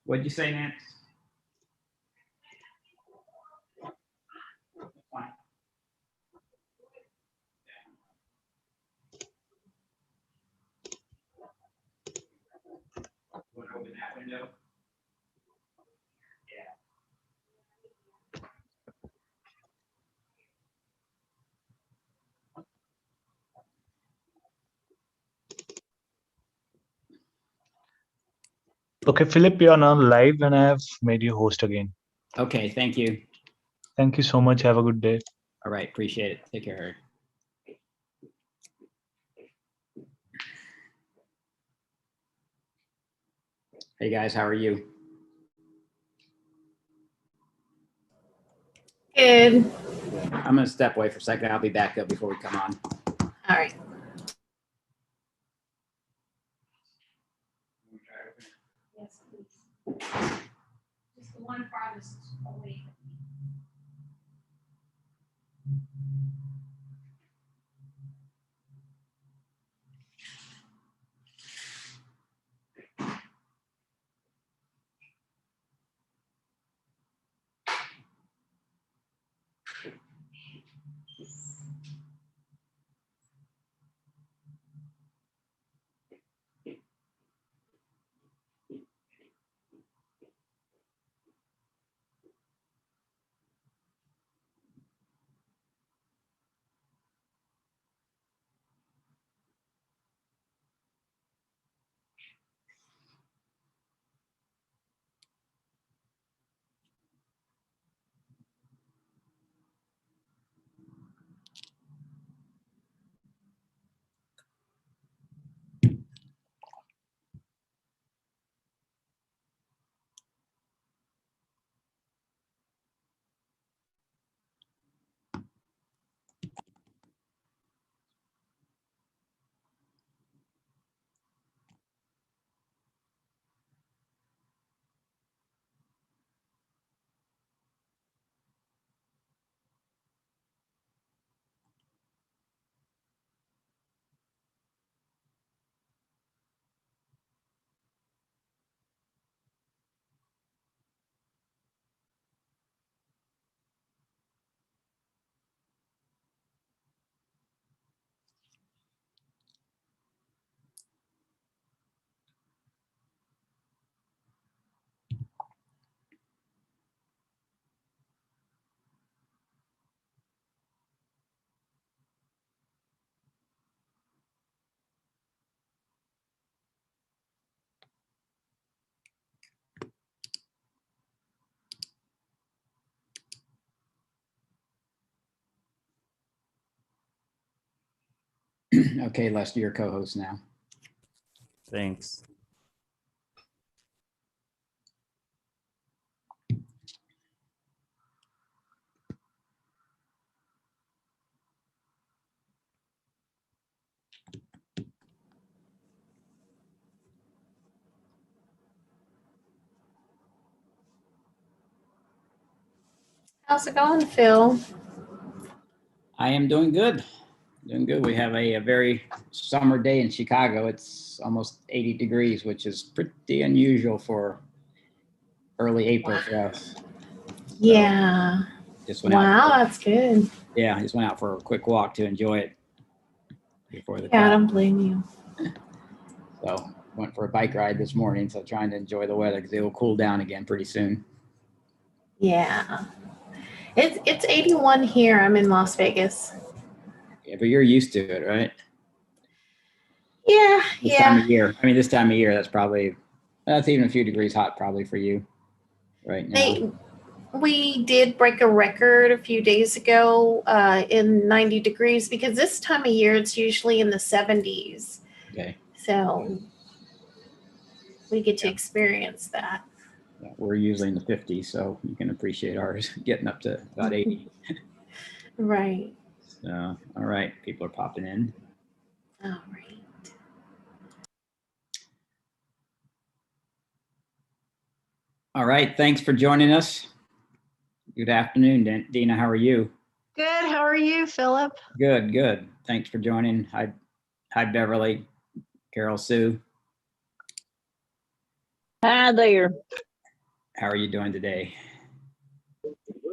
What'd you say, Nance? Fine. Want to open that window? Yeah. Okay, Philip, you are now live and I have made you host again. Okay, thank you. Thank you so much. Have a good day. All right, appreciate it. Take care. Hey guys, how are you? Good. I'm gonna step away for a second. I'll be back up before we come on. All right. Yes, please. Just the one farthest away. Okay, Lester, your co-host now. Thanks. How's it going, Phil? I am doing good. Doing good. We have a very summer day in Chicago. It's almost 80 degrees, which is pretty unusual for early April for us. Yeah. Just went Wow, out. that's good. Yeah, I just went out for a quick walk to enjoy it before the Yeah, I class. don't blame you. So went for a bike ride this morning. So trying to enjoy the weather because it will cool down again pretty soon. Yeah. It's 81 here. I'm in Las Vegas. Yeah, but you're used to it, right? Yeah, This time yeah. of year. I mean, this time of year, that's even a few degrees hot probably for you right now. We did break a record a few days ago in 90 degrees because this time of year it's usually in the 70s. Okay. So we get to experience that. Yeah, we're usually in the 50s, so you can appreciate ours getting up to about 80. Right. So, all right, people are popping in. All right. All right, thanks for joining us. Good afternoon, Dina. How are you? Good. How are you, Philip? Good, good. Thanks for joining. I Hi, Beverly, Carol Sue. Hi there. How are you doing today?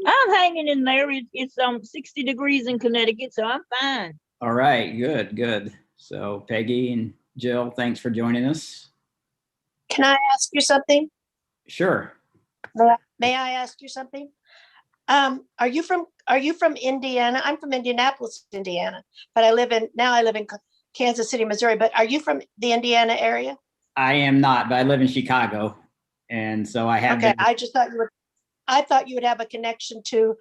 I'm hanging in there. It's 60 degrees in Connecticut, so I'm fine. All right, good, good. So Peggy and Jill, thanks for joining us. Can I ask you something? Sure. May I ask you something? Are you from Indiana? I'm from Indianapolis, Indiana, but I live in Kansas City, Missouri. But are you from the Indiana area? I am not, but I live in Chicago. And so I have Okay, been, I thought you would have a connection to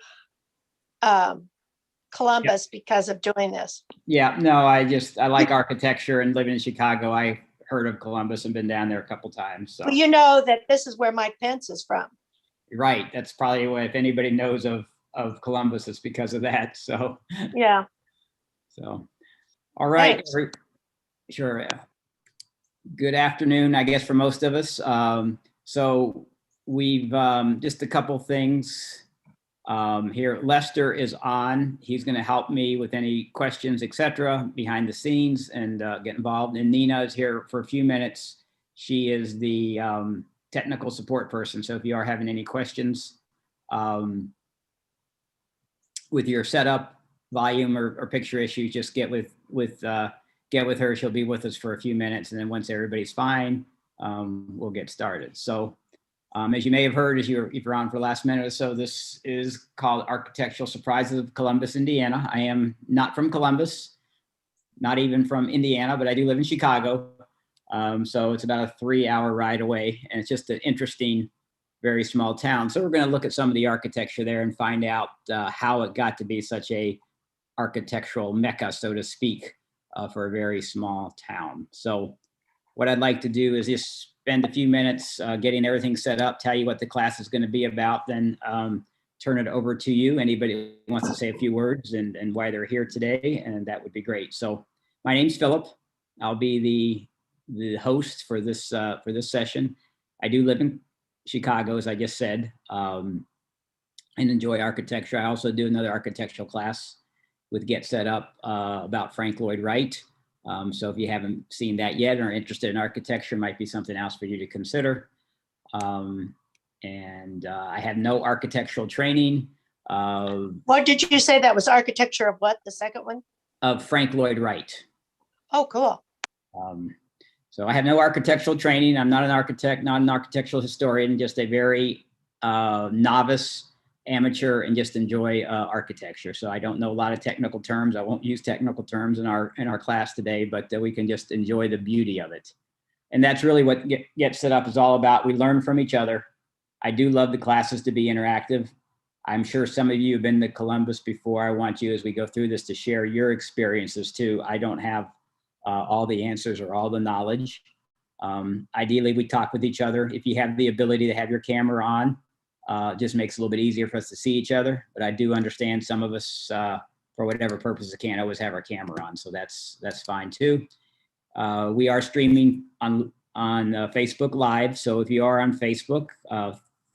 Columbus because of doing this. yeah, no, I like architecture and living in Chicago. I heard of Columbus and been down there a couple times. So Well, you know that this is where Mike Pence is from. right. That's probably what, if anybody knows of Columbus, it's because of that. So, Yeah. All right. Thanks. Sure. Good afternoon, I guess, for most of us. So we've just a couple things here. Lester is on. He's going to help me with any questions, etc., behind the scenes and get involved. And Nina is here for a few minutes. She is the technical support person. So if you are having any questions with your setup, volume, or picture issues, just get with her. She'll be with us for a few minutes, and then once everybody's fine, we'll get started. So as you may have heard, if you're on for the last minute or so, this is called Architectural Surprises of Columbus, Indiana. I am not from Columbus, not even from Indiana, but I do live in Chicago. So it's about a 3-hour ride away, and it's just an interesting, very small town. So we're going to look at some of the architecture there and find out how it got to be such a architectural mecca, so to speak, for a very small town. So what I'd like to do is just spend a few minutes getting everything set up, tell you what the class is going to be about, then turn it over to you. Anybody who wants to say a few words and why they're here today, and that would be great. So my name's Philip. I'll be the host for this session. I do live in Chicago, as I just said, and enjoy architecture. I also do another architectural class with Get Set Up about Frank Lloyd Wright. So if you haven't seen that yet or are interested in architecture, might be something else for you to consider. And I have no architectural training. What did you say that was architecture of what? The second one? Of Frank Lloyd Wright. Oh, cool. So I have no architectural training. I'm not an architect, not an architectural historian, just a very novice amateur and just enjoy architecture. So I don't know a lot of technical terms. I won't use technical terms in our class today, but we can just enjoy the beauty of it. And that's really what Get Set Up is all about. We learn from each other. I do love the classes to be interactive. I'm sure some of you have been to Columbus before. I want you, as we go through this, to share your experiences too. I don't have all the answers or all the knowledge. Ideally, we talk with each other. If you have the ability to have your camera on, just makes it a little bit easier for us to see each other. But I do understand some of us, for whatever purposes, can't always have our camera on. So that's fine too. We are streaming on Facebook Live. So if you are on Facebook,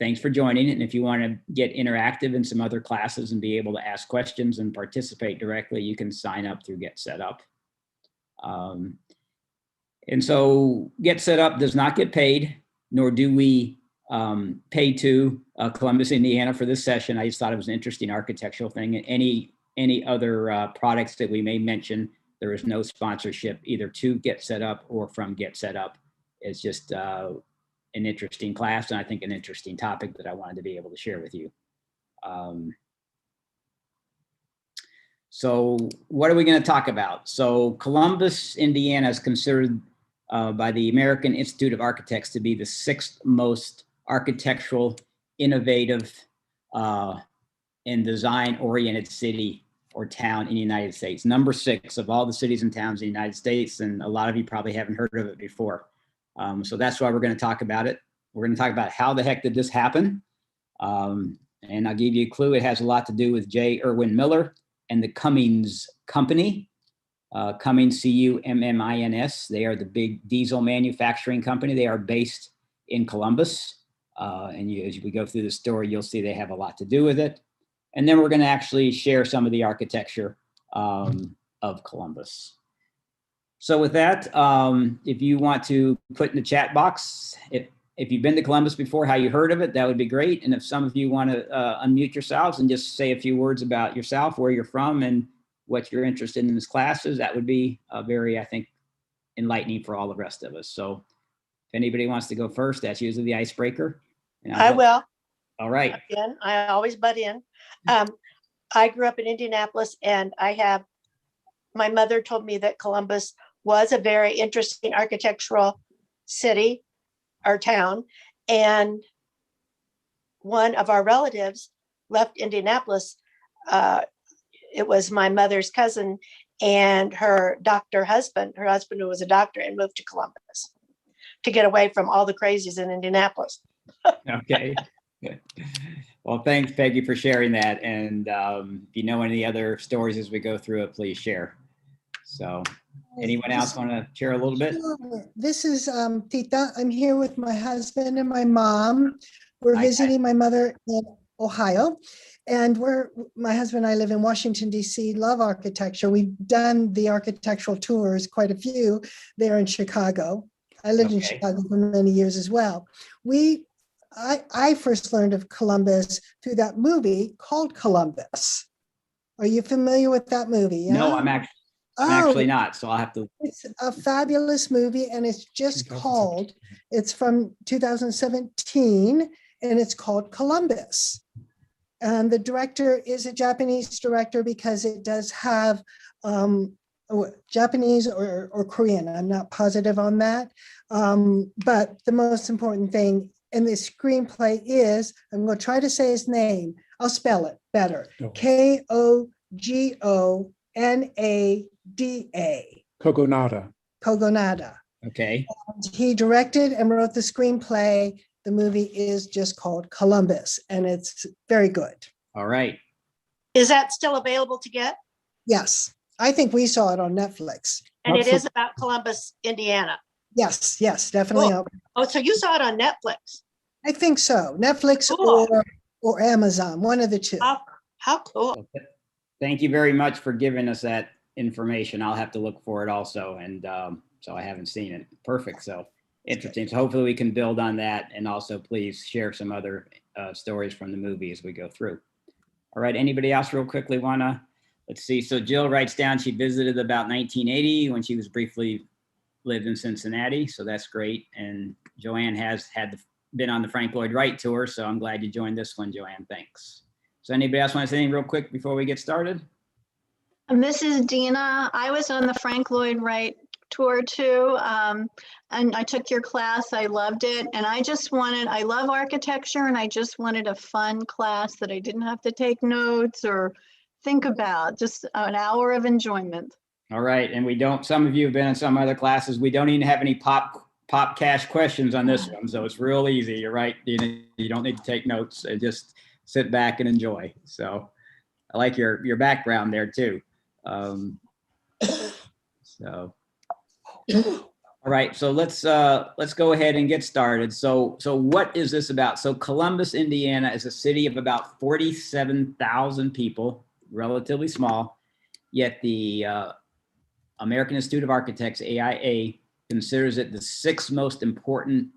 thanks for joining. And if you want to get interactive in some other classes and be able to ask questions and participate directly, you can sign up through Get Set Up. And so Get Set Up does not get paid, nor do we pay to Columbus, Indiana for this session. I just thought it was an interesting architectural thing. And any other products that we may mention, there is no sponsorship either to Get Set Up or from Get Set Up. It's just an interesting class, and I think an interesting topic that I wanted to be able to share with you. So what are we going to talk about? So Columbus, Indiana is considered by the American Institute of Architects to be the 6th most architectural, innovative, and design-oriented city or town in the United States. Number 6 of all the cities and towns in the United States, and a lot of you probably haven't heard of it before. So that's why we're going to talk about it. We're going to talk about how the heck did this happen? And I'll give you a clue. It has a lot to do with J. Irwin Miller and the Cummins Company. Cummins, C-U-M-M-I-N-S. They are the big diesel manufacturing company. They are based in Columbus. And as we go through the story, you'll see they have a lot to do with it. And then we're going to actually share some of the architecture of Columbus. So with that, if you want to put in the chat box, if you've been to Columbus before, how you heard of it, that would be great. And if some of you want to unmute yourselves and just say a few words about yourself, where you're from, and what you're interested in these classes, that would be very, I think, enlightening for all the rest of us. So if anybody wants to go first, that's usually the icebreaker. And I will. All right. Again, I always butt in. I grew up in Indianapolis, and my mother told me that Columbus was a very interesting architectural city or town. And one of our relatives left Indianapolis. It was my mother's cousin and her husband who was a doctor, and moved to Columbus to get away from all the crazies in Indianapolis. Okay. Good. Well, thanks, Peggy, for sharing that. And if you know any other stories as we go through it, please share. So anyone else want to share a little bit? Sure. This is Tita. I'm here with my husband and my mom. We're Hi. visiting my mother in Ohio. And my husband and I live in Washington, D.C., love architecture. We've done the architectural tours, quite a few there in Chicago. I lived in Okay. Chicago for many years as well. I first learned of Columbus through that movie called Columbus. Are you familiar with that movie? No, Yeah? I'm actually not. So I'll have to. It's a fabulous movie, and it's just called, it's from 2017, and it's called Columbus. And the director is a Japanese director, because it does have Japanese or Korean. I'm not positive on that. But the most important thing in the screenplay is, I'm going to try to say his name. I'll spell it better. Kogonada. Kogonada. Kogonada. Okay. He directed and wrote the screenplay. The movie is just called Columbus, and it's very good. All right. Is that still available to get? Yes, I think we saw it on Netflix. And it is about Columbus, Indiana. Yes, definitely. Cool. Oh, so you saw it on Netflix? I think so. Netflix Cool. or Amazon, one of the two. How cool. Thank you very much for giving us that information. I'll have to look for it also. And so I haven't seen it. Perfect. So interesting. So hopefully we can build on that. And also please share some other stories from the movie as we go through. All right. Anybody else real quickly let's see. So Jill writes down she visited about 1980 when she was briefly lived in Cincinnati. So that's great. And Joanne has been on the Frank Lloyd Wright tour. So I'm glad you joined this one, Joanne. Thanks. So anybody else want to say anything real quick before we get started? This is Dina. I was on the Frank Lloyd Wright tour too. And I took your class. I loved it. And I love architecture, and I just wanted a fun class that I didn't have to take notes or think about, just an hour of enjoyment. All right. And some of you have been in some other classes. We don't even have any pop cash questions on this one. So it's real easy. You're right. You don't need to take notes. Just sit back and enjoy. So I like your background there too. So, all right. So let's go ahead and get started. So what is this about? So Columbus, Indiana is a city of about 47,000 people, relatively small, yet the American Institute of Architects, AIA, considers it the sixth most important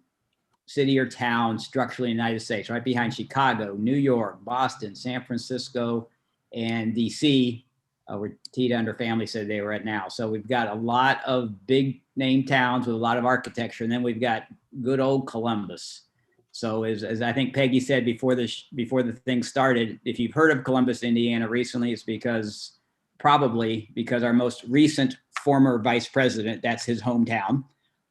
city or town structurally in the United States, right behind Chicago, New York, Boston, San Francisco, and DC, where Tita and her family said they were at now. So we've got a lot of big name towns with a lot of architecture, and then we've got good old Columbus. So as I think Peggy said before the thing started, if you've heard of Columbus, Indiana recently, it's probably because our most recent former vice president, that's his hometown.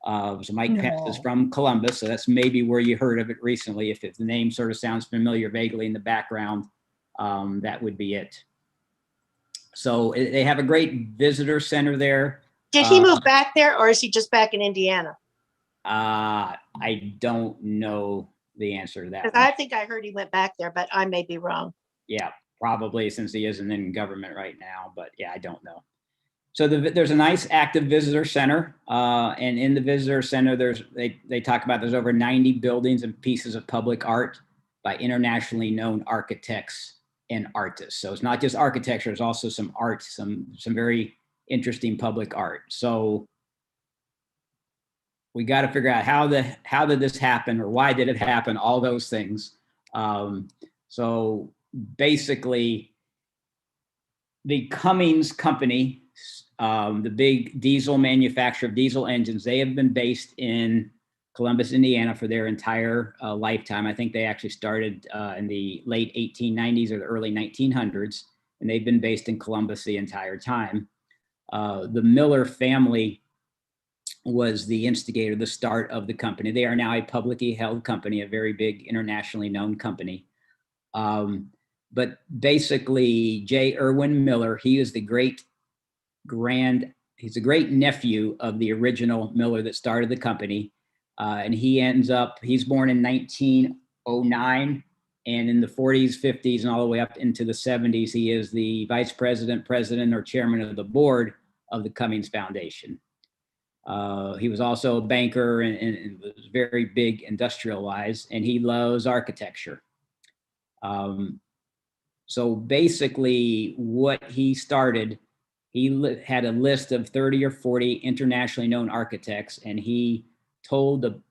So Mike Pence is from Columbus, so that's maybe where you heard of it recently. If the name sort of sounds familiar vaguely in the background, that would be it. So they have a great visitor center there. Did he move back there, or is he just back in Indiana? I don't know the answer to that. Because I think I heard he went back there, but I may be wrong. Yeah, probably, since he isn't in government right now, but yeah, I don't know. So there's a nice active visitor center, and in the visitor center, they talk about there's over 90 buildings and pieces of public art by internationally known architects and artists. So it's not just architecture, there's also some art, some very interesting public art. So we got to figure out how did this happen, or why did it happen, all those things. So basically, the Cummins company, the big diesel manufacturer of diesel engines, they have been based in Columbus, Indiana for their entire lifetime. I think they actually started in the late 1890s or the early 1900s, and they've been based in Columbus the entire time. The Miller family was the instigator, the start of the company. They are now a publicly held company, a very big internationally known company. But basically, J. Irwin Miller, he is the he's a great nephew of the original Miller that started the company. And he's born in 1909, and in the 40s, 50s, and all the way up into the 70s, he is the vice president, president, or chairman of the board of the Cummins Foundation. He was also a banker and was very big industrial-wise, and he loves architecture. So basically what he started, he had a list of 30 or 40 internationally known architects, and he told the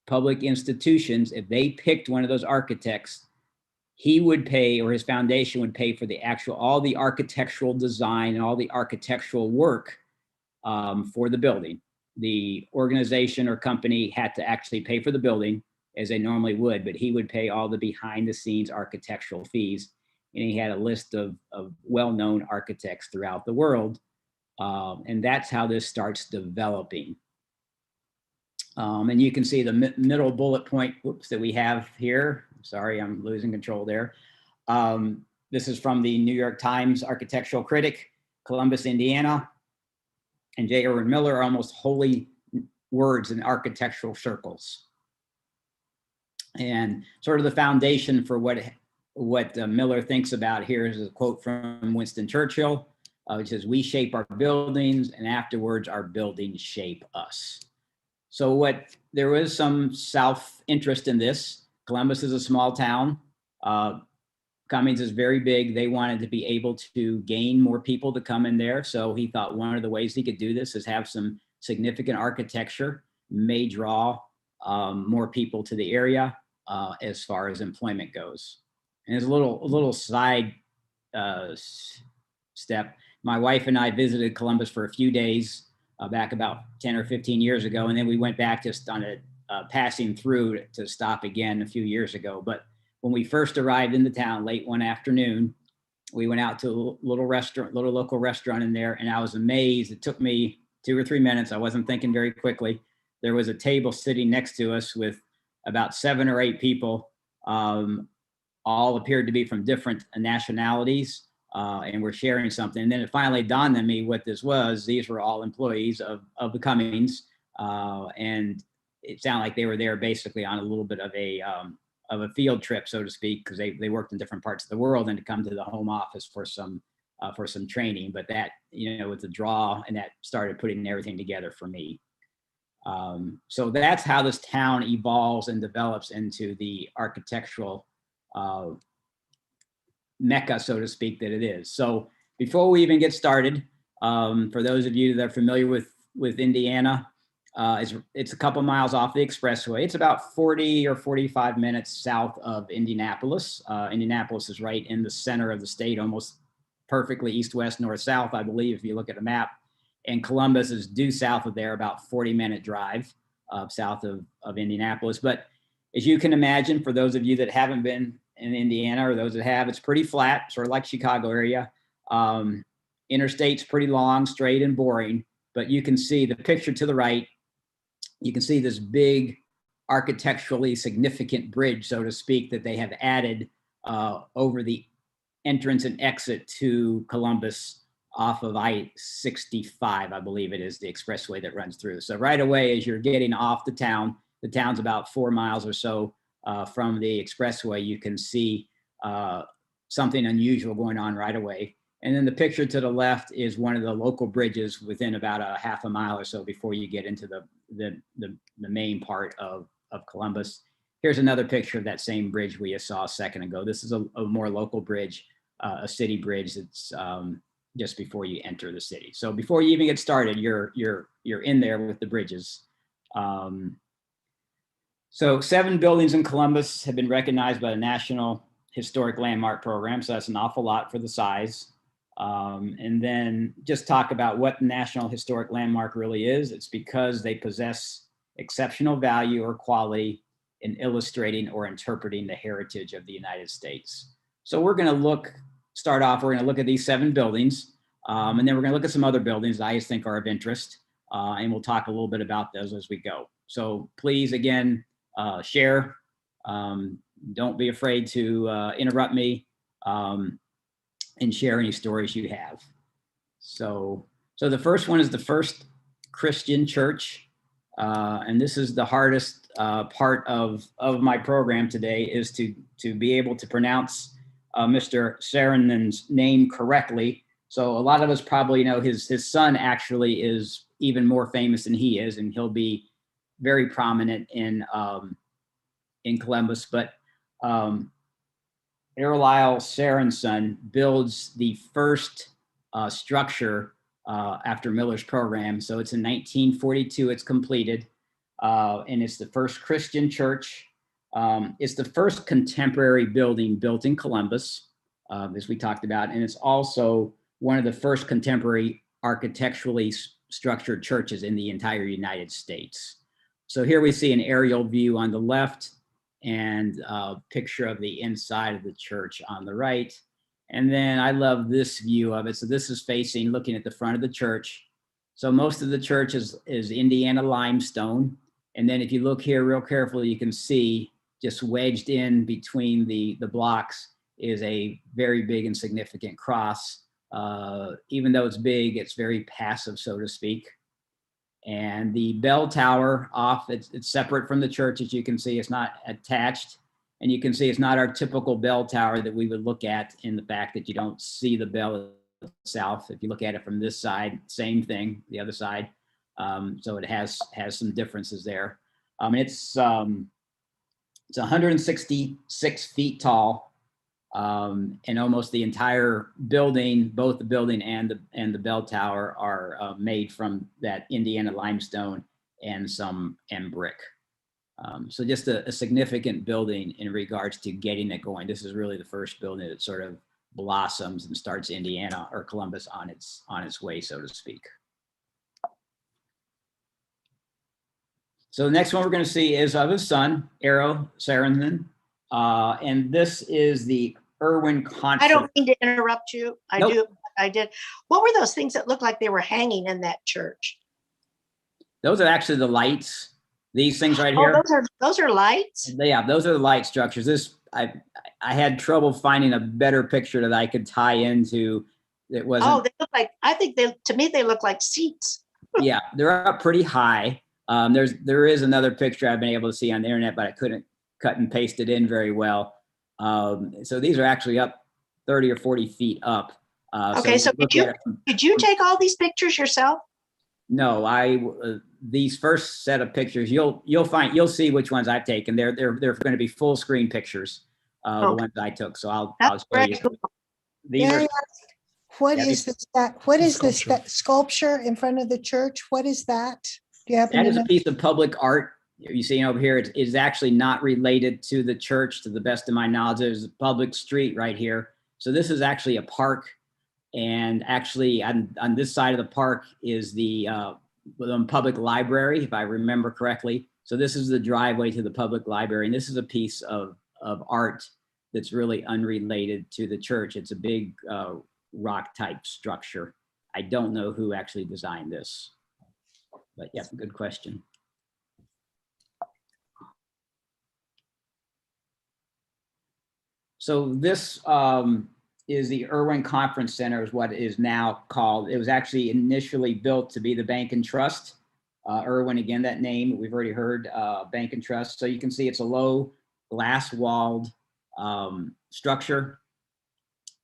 public institutions if they picked one of those architects, he would pay, or his foundation would pay for all the architectural design and all the architectural work for the building. The organization or company had to actually pay for the building as they normally would, but he would pay all the behind the scenes architectural fees. And he had a list of well-known architects throughout the world. And that's how this starts developing. And you can see the middle bullet point, that we have here. Sorry, I'm losing control there. This is from the New York Times architectural critic, Columbus, Indiana. And J. Irwin Miller are almost holy words in architectural circles. And sort of the foundation for what Miller thinks about here is a quote from Winston Churchill, which says, "We shape our buildings, and afterwards our buildings shape us." So there was some self-interest in this. Columbus is a small town. Cummins is very big. They wanted to be able to gain more people to come in there. So he thought one of the ways he could do this is have some significant architecture, may draw more people to the area as far as employment goes. And as a little side step, my wife and I visited Columbus for a few days back about 10 or 15 years ago. And then we went back just on a passing through to stop again a few years ago. But when we first arrived in the town late one afternoon, we went out to a little local restaurant in there, and I was amazed. It took me 2 or 3 minutes. I wasn't thinking very quickly. There was a table sitting next to us with about 7 or 8 people, all appeared to be from different nationalities, and were sharing something. And then it finally dawned on me what this was. These were all employees of the Cummins, and it sounded like they were there basically on a little bit of a field trip, so to speak, because they worked in different parts of the world and to come to the home office for some training. But that, was a draw, and that started putting everything together for me. So that's how this town evolves and develops into the architectural mecca, so to speak, that it is. So before we even get started, for those of you that are familiar with Indiana, it's a couple miles off the expressway. It's about 40 or 45 minutes south of Indianapolis. Indianapolis is right in the center of the state, almost perfectly east, west, north, south, I believe, if you look at a map. And Columbus is due south of there, about 40-minute drive south of Indianapolis. But as you can imagine, for those of you that haven't been in Indiana, or those that have, it's pretty flat, sort of like Chicago area. Interstate's pretty long, straight, and boring. But you can see the picture to the right. You can see this big architecturally significant bridge, so to speak, that they have added over the entrance and exit to Columbus off of I-65, I believe it is, the expressway that runs through. So right away, as you're getting off the town's about 4 miles or so from the expressway, you can see something unusual going on right away. And then the picture to the left is one of the local bridges within about a half a mile or so before you get into the main part of Columbus. Here's another picture of that same bridge we saw a second ago. This is a more local bridge, a city bridge that's just before you enter the city. So before you even get started, you're in there with the bridges. So 7 buildings in Columbus have been recognized by the National Historic Landmark Program. So that's an awful lot for the size. And then just talk about what the National Historic Landmark really is. It's because they possess exceptional value or quality in illustrating or interpreting the heritage of the United States. So we're going to start off, we're going to look at these 7 buildings, and then we're going to look at some other buildings that I think are of interest, and we'll talk a little bit about those as we go. So please, again, share. Don't be afraid to interrupt me, and share any stories you have. So the first one is the First Christian Church. And this is the hardest part of my program today, is to be able to pronounce Mr. Saarinen name correctly. So a lot of us probably know his son actually is even more famous than he is, and he'll be very prominent in Columbus. But Erlyle Saarinen builds the first structure after Miller's program. So it's in 1942, it's completed. And it's the first Christian church. It's the first contemporary building built in Columbus, as we talked about. And it's also one of the first contemporary architecturally structured churches in the entire United States. So here we see an aerial view on the left and a picture of the inside of the church on the right. And then I love this view of it. So this is facing, looking at the front of the church. So most of the church is Indiana limestone. And then if you look here real carefully, you can see just wedged in between the blocks is a very big and significant cross. Even though it's big, it's very passive, so to speak. And the bell tower it's separate from the church, as you can see. It's not attached. And you can see it's not our typical bell tower that we would look at, in the fact that you don't see the bell itself. If you look at it from this side, same thing, the other side. So it has some differences there. It's 166 feet tall, and almost the entire building, both the building and the bell tower, are made from that Indiana limestone and brick. So just a significant building in regards to getting it going. This is really the first building that sort of blossoms and starts Indiana, or Columbus, on its way, so to speak. So the next one we're going to see is of his son, Eero Saarinen. And this is the Irwin Conference. I don't mean to interrupt you. Nope. I did. What were those things that looked like they were hanging in that church? Those are actually the lights. These things right here. Oh, those are lights? Yeah, those are the light structures. I had trouble finding a better picture that I could tie into. It wasn't. Oh, they look like, to me, they look like seats. Yeah, they're up pretty high. There is another picture I've been able to see on the internet, but I couldn't cut and paste it in very well. So these are actually up 30 or 40 feet up. Okay, so did you take all these pictures yourself? No, these first set of pictures, you'll see which ones I've taken. They're going to be full screen pictures, the ones I took. So I'll show you. Cool. These are, What is this sculpture in front of the church? What is that? Do you happen that to is know? a piece of public art. You see over here, it is actually not related to the church, to the best of my knowledge. There's a public street right here. So this is actually a park. And actually on this side of the park is the public library, if I remember correctly. So this is the driveway to the public library. And this is a piece of art that's really unrelated to the church. It's a big rock type structure. I don't know who actually designed this, but yeah, good question. So this is the Irwin Conference Center, is what it is now called. It was actually initially built to be the Bank and Trust. Irwin, again, that name we've already heard, Bank and Trust. So you can see it's a low glass walled structure.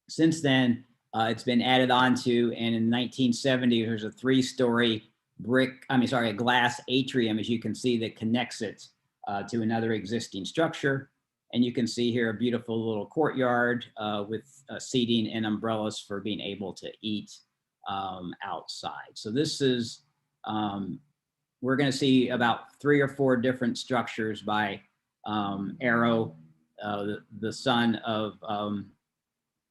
Since then, it's been added onto, and in 1970, there's a 3-story a glass atrium, as you can see, that connects it to another existing structure. And you can see here a beautiful little courtyard with seating and umbrellas for being able to eat outside. So this is we're going to see about 3 or 4 different structures by Arrow, the son of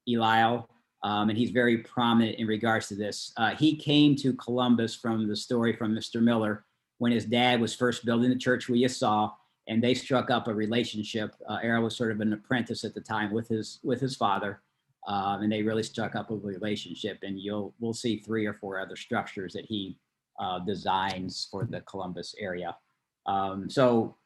Eliel, and he's very prominent in regards to this. He came to Columbus from the story from Mr. Miller when his dad was first building the church we just saw, and they struck up a relationship. Arrow was sort of an apprentice at the time with his father, and they really struck up a relationship. And we'll see 3 or 4 other structures that he designs for the Columbus area. So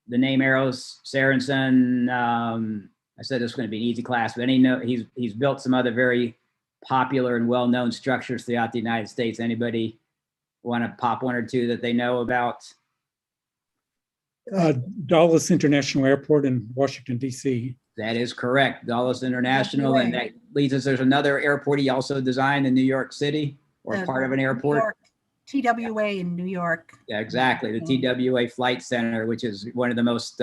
the name Arrows Sorensen, I said this was going to be an easy class, but he's built some other very popular and well-known structures throughout the United States. Anybody want to pop 1 or 2 that they know about? Dulles International Airport in Washington, D.C. That is correct, Dulles International, and that leads us, there's another airport he also designed in New York City, or part of an airport. TWA in New York. Yeah, exactly, the TWA Flight Center, which is one of the most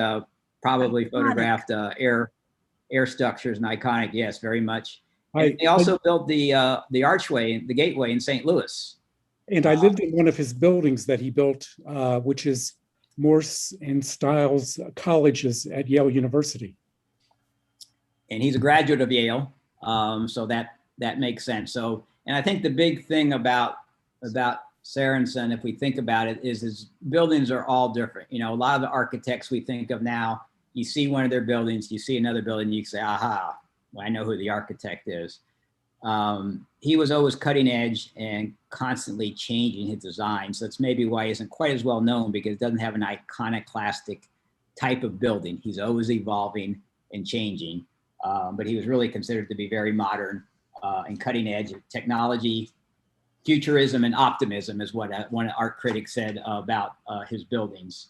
probably photographed air structures, and iconic, yes, very much. And he also built the archway, the gateway in St. Louis. And I lived in one of his buildings that he built, which is Morse and Stiles colleges at Yale University. And he's a graduate of Yale, so that makes sense. So, and I think the big thing about Sorensen, if we think about it, is his buildings are all different. You know, a lot of the architects we think of now, you see one of their buildings, you see another building, you say, aha, well, I know who the architect is. He was always cutting edge and constantly changing his design. So that's maybe why he isn't quite as well known, because it doesn't have an iconoclastic type of building. He's always evolving and changing. But he was really considered to be very modern and cutting edge technology. Futurism and optimism is what one art critic said about his buildings.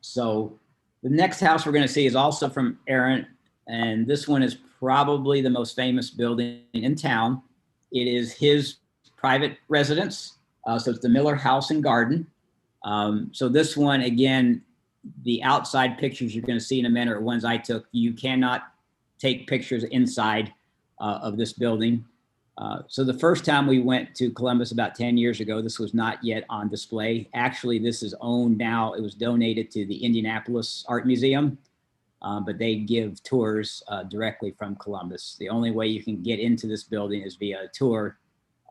So the next house we're going to see is also from Aaron, and this one is probably the most famous building in town. It is his private residence. So it's the Miller House and Garden. So this one, again, the outside pictures you're going to see in a minute are ones I took. You cannot take pictures inside of this building. So the first time we went to Columbus about 10 years ago, this was not yet on display. Actually, this is owned now. It was donated to the Indianapolis Art Museum, but they give tours directly from Columbus. The only way you can get into this building is via a tour.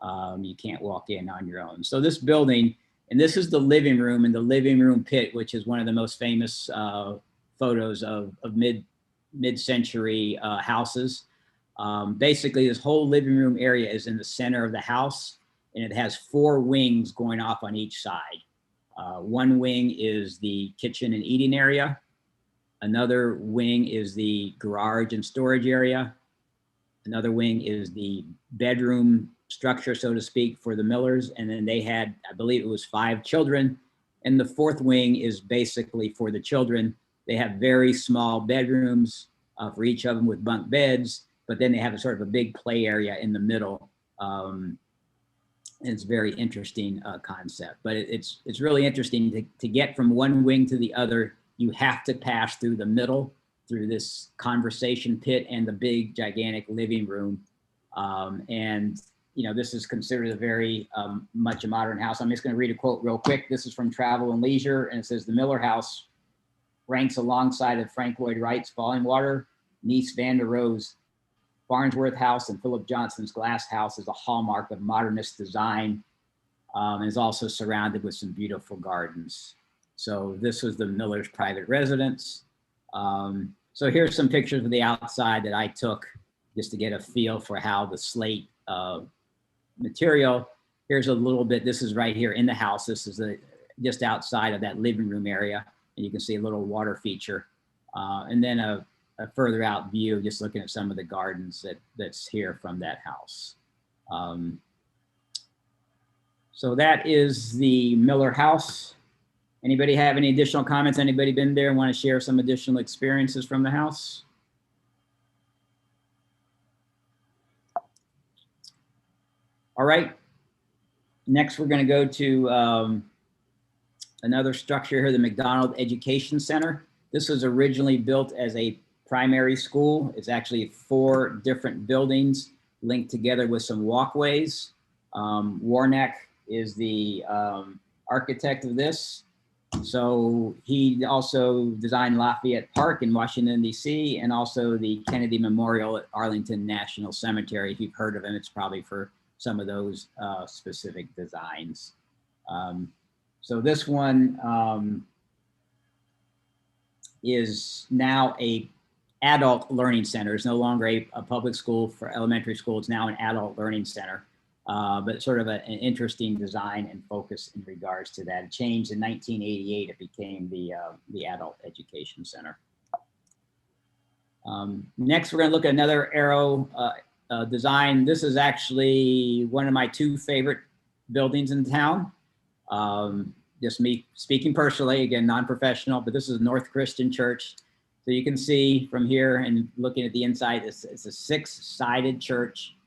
You can't walk in on your own. So this building, and this is the living room and the living room pit, which is one of the most famous photos of mid-century houses. Basically, this whole living room area is in the center of the house, and it has 4 wings going off on each side. One wing is the kitchen and eating area. Another wing is the garage and storage area. Another wing is the bedroom structure, so to speak, for the Millers. And then they had, I believe it was 5 children. And the 4th wing is basically for the children. They have very small bedrooms for each of them with bunk beds, but then they have a sort of a big play area in the middle. And it's a very interesting concept, but it's really interesting to get from one wing to the other. You have to pass through the middle, through this conversation pit and the big gigantic living room. And you know, this is considered a very much a modern house. I'm just going to read a quote real quick. This is from Travel and Leisure, and it says, "The Miller House ranks alongside of Frank Lloyd Wright's Fallingwater, Mies van der Rohe's Farnsworth House, and Philip Johnson's Glass House as a hallmark of modernist design, and is also surrounded with some beautiful gardens." So this was the Miller's private residence. So here's some pictures of the outside that I took just to get a feel for how the slate material. Here's a little bit, this is right here in the house. This is just outside of that living room area. And you can see a little water feature. And then a further out view, just looking at some of the gardens that's here from that house. So that is the Miller House. Anybody have any additional comments? Anybody been there and want to share some additional experiences from the house? All right. Next, we're going to go to another structure here, the McDonald Education Center. This was originally built as a primary school. It's actually 4 different buildings linked together with some walkways. Warnack is the architect of this. So he also designed Lafayette Park in Washington, D.C., and also the Kennedy Memorial at Arlington National Cemetery. If you've heard of him, it's probably for some of those specific designs. So this one is now a adult learning center. It's no longer a public school for elementary school. It's now an adult learning center. But sort of an interesting design and focus in regards to that. It changed in 1988. It became the Adult Education Center. Next, we're going to look at another Aero design. This is actually one of my two favorite buildings in town. Just me speaking personally, again, non-professional, but this is North Christian Church. So you can see from here and looking at the inside, it's a 6-sided church.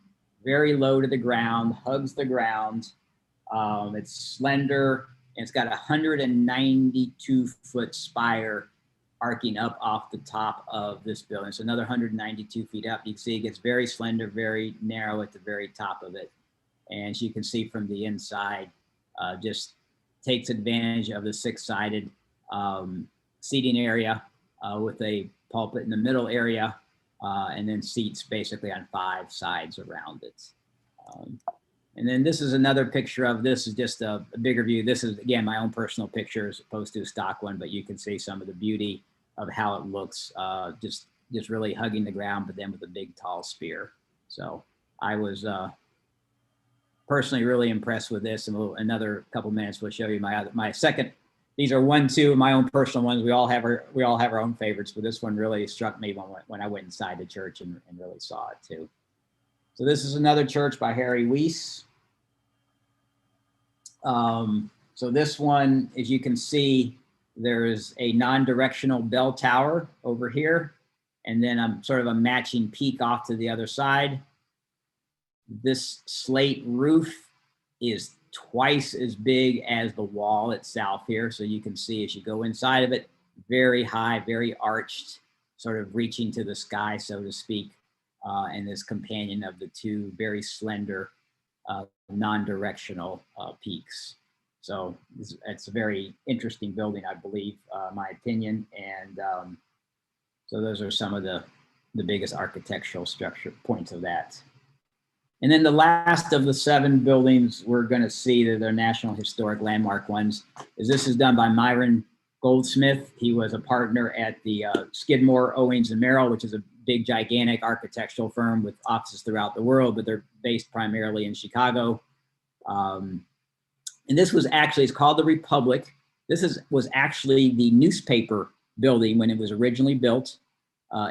Very low to the ground, hugs the ground. It's slender, and it's got a 192-foot spire arcing up off the top of this building. So another 192 feet up. You can see it gets very slender, very narrow at the very top of it. And as you can see from the inside, just takes advantage of the 6-sided seating area with a pulpit in the middle area. And then seats basically on 5 sides around it. And then this is another picture of this is just a bigger view. This is, again, my own personal picture as opposed to a stock one, but you can see some of the beauty of how it looks, just really hugging the ground, but then with a big tall spear. So I was personally really impressed with this. And another couple minutes will show you my second. These are 1, 2 of my own personal ones. We all have our own favorites, but this one really struck me when I went inside the church and really saw it too. So this is another church by Harry Weiss. So this one, as you can see, there is a non-directional bell tower over here, and then sort of a matching peak off to the other side. This slate roof is twice as big as the wall itself here. So you can see as you go inside of it, very high, very arched, sort of reaching to the sky, so to speak, and this companion of the two very slender, non-directional peaks. So it's a very interesting building, I believe, my opinion. And so those are some of the biggest architectural structure points of that. And then the last of the 7 buildings we're going to see that are National Historic Landmark ones is this is done by Myron Goldsmith. He was a partner at the Skidmore, Owings and Merrill, which is a big, gigantic architectural firm with offices throughout the world, but they're based primarily in Chicago. And this was actually, it's called the Republic. This was actually the newspaper building when it was originally built.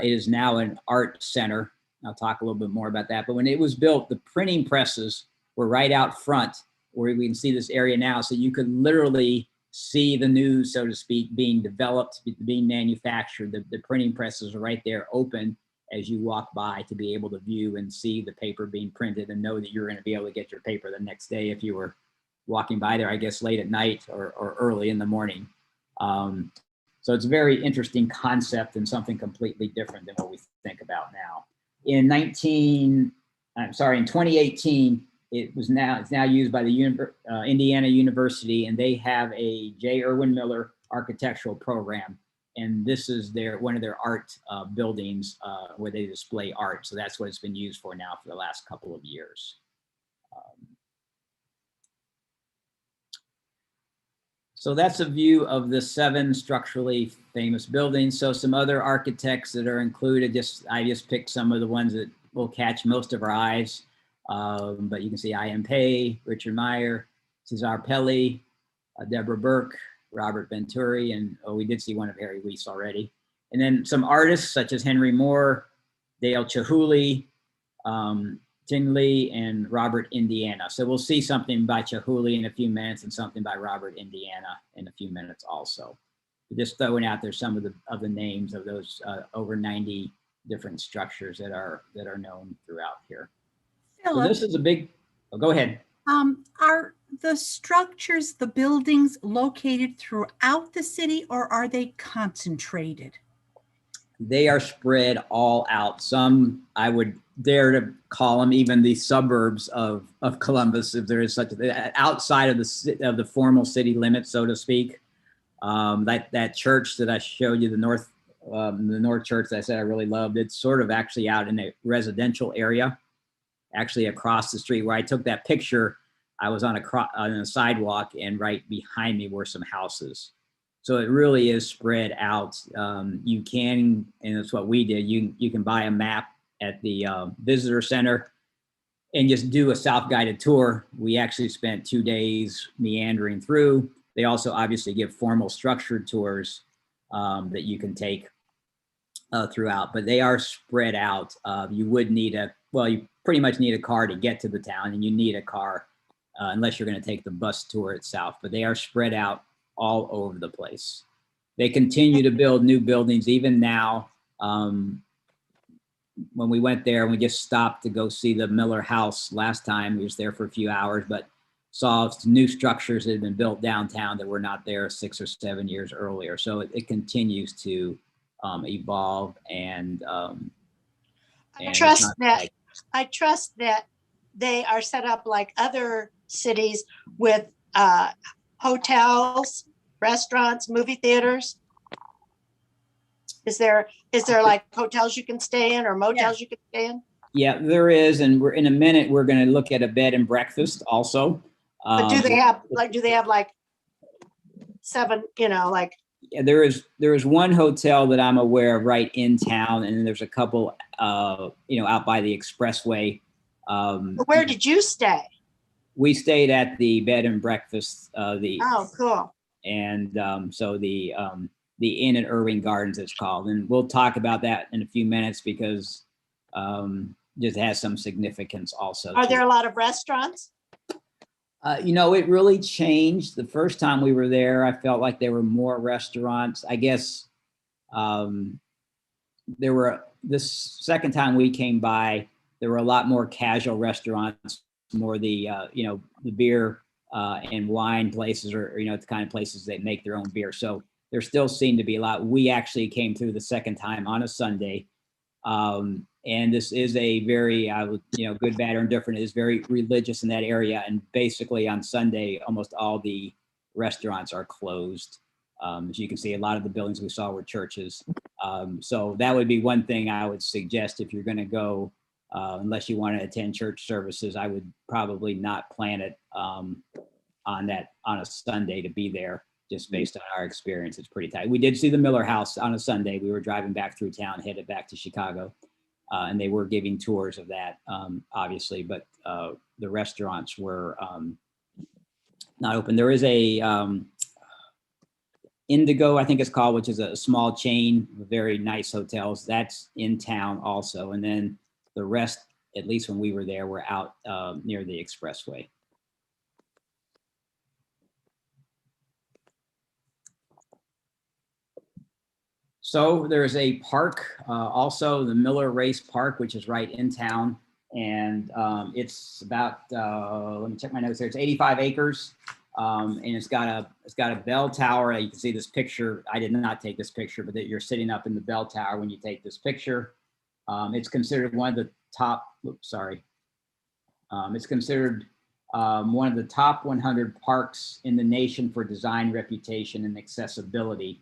It is now an art center. I'll talk a little bit more about that. But when it was built, the printing presses were right out front where we can see this area now. So you could literally see the news, so to speak, being developed, being manufactured. The printing presses are right there open as you walk by to be able to view and see the paper being printed and know that you're going to be able to get your paper the next day if you were walking by there, I guess, late at night or early in the morning. So it's a very interesting concept and something completely different than what we think about now. In 2018, it's now used by the Indiana University, and they have a J. Irwin Miller architectural program. And this is one of their art buildings where they display art. So that's what it's been used for now for the last couple of years. So that's a view of the 7 structurally famous buildings. So some other architects that are included, I just picked some of the ones that will catch most of our eyes. But you can see I.M. Pei, Richard Meyer, Cesar Pelli, Deborah Burke, Robert Venturi, and we did see one of Harry Weiss already. And then some artists such as Henry Moore, Dale Chihuly, Tin Lee, and Robert Indiana. So we'll see something by Chihuly in a few minutes and something by Robert Indiana in a few minutes also. Just throwing out there some of the names of those over 90 different structures that are known throughout here. So this is a big, go ahead. Are the structures, the buildings located throughout the city, or are they concentrated? They are spread all out. Some I would dare to call them even the suburbs of Columbus, if there is such a, outside of the formal city limits, so to speak. That church that I showed you, the North Church that I said I really loved, it's sort of actually out in a residential area, actually across the street where I took that picture. I was on a sidewalk, and right behind me were some houses. So it really is spread out. You can, and that's what we did, you can buy a map at the visitor center and just do a self-guided tour. We actually spent 2 days meandering through. They also obviously give formal structured tours that you can take throughout, but they are spread out. You would need you pretty much need a car to get to the town, and you need a car unless you're going to take the bus tour itself, but they are spread out all over the place. They continue to build new buildings even now. When we went there, we just stopped to go see the Miller House last time. We was there for a few hours, but saw new structures that had been built downtown that were not there 6 or 7 years earlier. So it continues to evolve, and I trust that they are set up like other cities with hotels, restaurants, movie theaters. Is there like hotels you can stay in or motels you can stay in? Yeah, there is, and we're in a minute. We're going to look at a bed and breakfast also. But do they have like 7? Like. Yeah, there is one hotel that I'm aware of right in town, and then there's a couple, out by the expressway. Where did you stay? We stayed at the bed and breakfast. Oh, cool. And so the Inn at Irving Gardens, it's called, and we'll talk about that in a few minutes because just has some significance also. Are there a lot of restaurants? It really changed. The first time we were there, I felt like there were more restaurants. I guess this second time we came by, there were a lot more casual restaurants, more the beer and wine places, or the kind of places that make their own beer. So there still seemed to be a lot. We actually came through the second time on a Sunday. And this is a very, good, bad, or indifferent, is very religious in that area. And basically on Sunday, almost all the restaurants are closed. As you can see, a lot of the buildings we saw were churches. So that would be one thing I would suggest if you're going to go, unless you want to attend church services. I would probably not plan it on a Sunday to be there, just based on our experience. It's pretty tight. We did see the Miller House on a Sunday. We were driving back through town, headed back to Chicago. And they were giving tours of that, obviously, but the restaurants were not open. There is a Indigo, I think it's called, which is a small chain of very nice hotels. That's in town also. And then the rest, at least when we were there, were out near the expressway. So there's a park, also the Miller Race Park, which is right in town. And it's about, let me check my notes here. It's 85 acres. And it's got a bell tower. You can see this picture. I did not take this picture, but that you're sitting up in the bell tower when you take this picture. It's considered one of the top, it's considered one of the top 100 parks in the nation for design, reputation, and accessibility.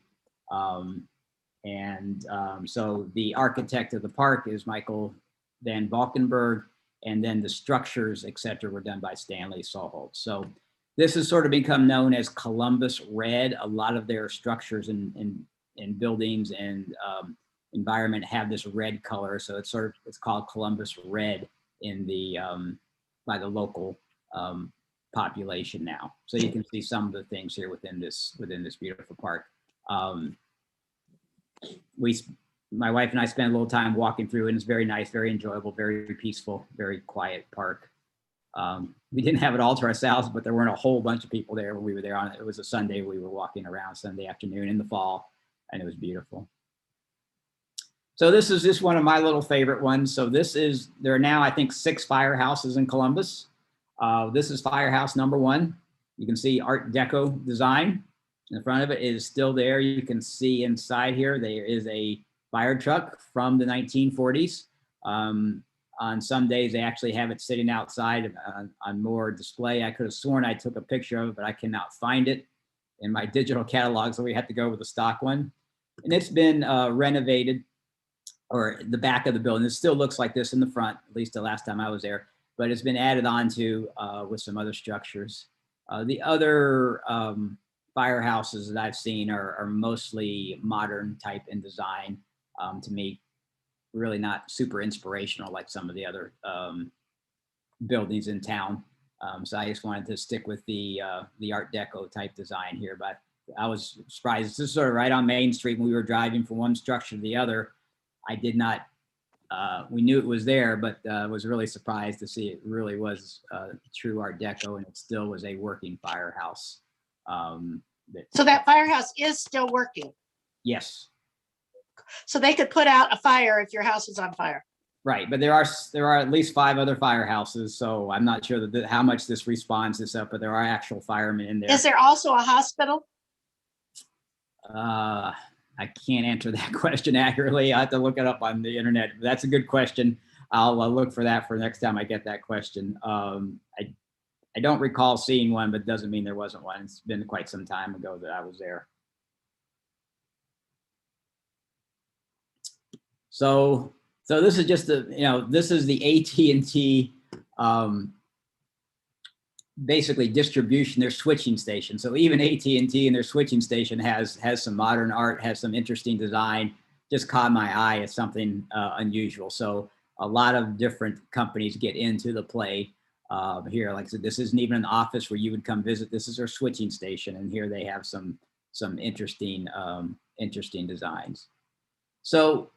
So the architect of the park is Michael Van Valkenburg, and then the structures, et cetera, were done by Stanley Soholt. So this has sort of become known as Columbus Red. A lot of their structures and buildings and environment have this red color. So it's called Columbus Red in the by the local population now. So you can see some of the things here within this beautiful park. My wife and I spent a little time walking through, and it's very nice, very enjoyable, very peaceful, very quiet park. We didn't have it all to ourselves, but there weren't a whole bunch of people there when we were there on it. It was a Sunday. We were walking around Sunday afternoon in the fall, and it was beautiful. So this is just one of my little favorite ones. So there are now, I think, 6 firehouses in Columbus. This is firehouse number 1. You can see Art Deco design. In front of it is still there. You can see inside here, there is a fire truck from the 1940s. On some days, they actually have it sitting outside on more display. I could have sworn I took a picture of it, but I cannot find it in my digital catalog, so we had to go with the stock one. And it's been renovated, or the back of the building. It still looks like this in the front, at least the last time I was there, but it's been added on to with some other structures. The other firehouses that I've seen are mostly modern type in design. To me, really not super inspirational like some of the other buildings in town. So I just wanted to stick with the Art Deco type design here, but I was surprised. This is sort of right on Main Street. When we were driving from one structure to the other, I did not, we knew it was there, but was really surprised to see it really was true Art Deco, and it still was a working firehouse. So that firehouse is still working. Yes. So they could put out a fire if your house is on fire. Right, but there are at least 5 other firehouses, so I'm not sure that how much this responds this up, but there are actual firemen in there. Is there also a hospital? I can't answer that question accurately. I have to look it up on the internet. That's a good question. I'll look for that for next time I get that question. I don't recall seeing one, but doesn't mean there wasn't one. It's been quite some time ago that I was there. So this is just this is the AT&T basically distribution, their switching station. So even AT&T and their switching station has some modern art, has some interesting design. Just caught my eye as something unusual. So a lot of different companies get into the play here. Like I said, this isn't even an office where you would come visit. This is their switching station, and here they have some interesting interesting designs. So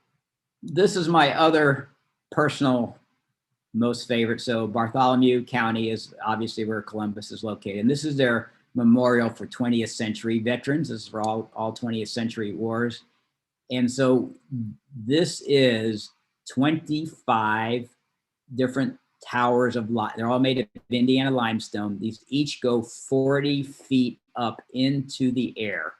this is my other personal most favorite. So Bartholomew County is obviously where Columbus is located. And this is their memorial for 20th century veterans. This is for all 20th century wars. And so this is 25 different towers of light. They're all made of Indiana limestone. These each go 40 feet up into the air.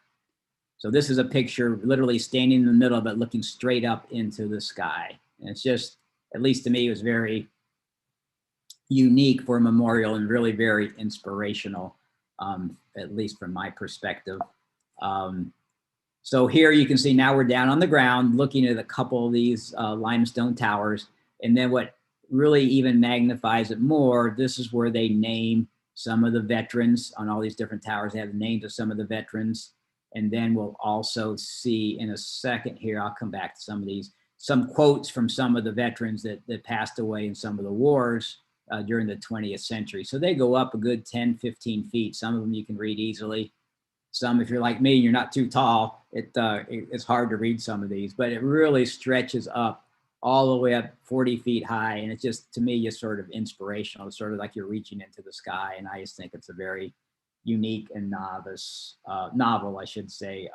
So this is a picture literally standing in the middle of it, looking straight up into the sky. And it's just, at least to me, it was very unique for a memorial and really very inspirational, at least from my perspective. So here you can see now we're down on the ground looking at a couple of these limestone towers. And then what really even magnifies it more, this is where they name some of the veterans on all these different towers. They have the names of some of the veterans. And then we'll also see in a second here, I'll come back to some of these, some quotes from some of the veterans that passed away in some of the wars during the 20th century. So they go up a good 10, 15 feet. Some of them you can read easily. Some, if you're like me, you're not too tall, it's hard to read some of these, but it really stretches up all the way up 40 feet high. And it's just, to me, just sort of inspirational. It's sort of like you're reaching into the sky. And I just think it's a very unique and novel, I should say,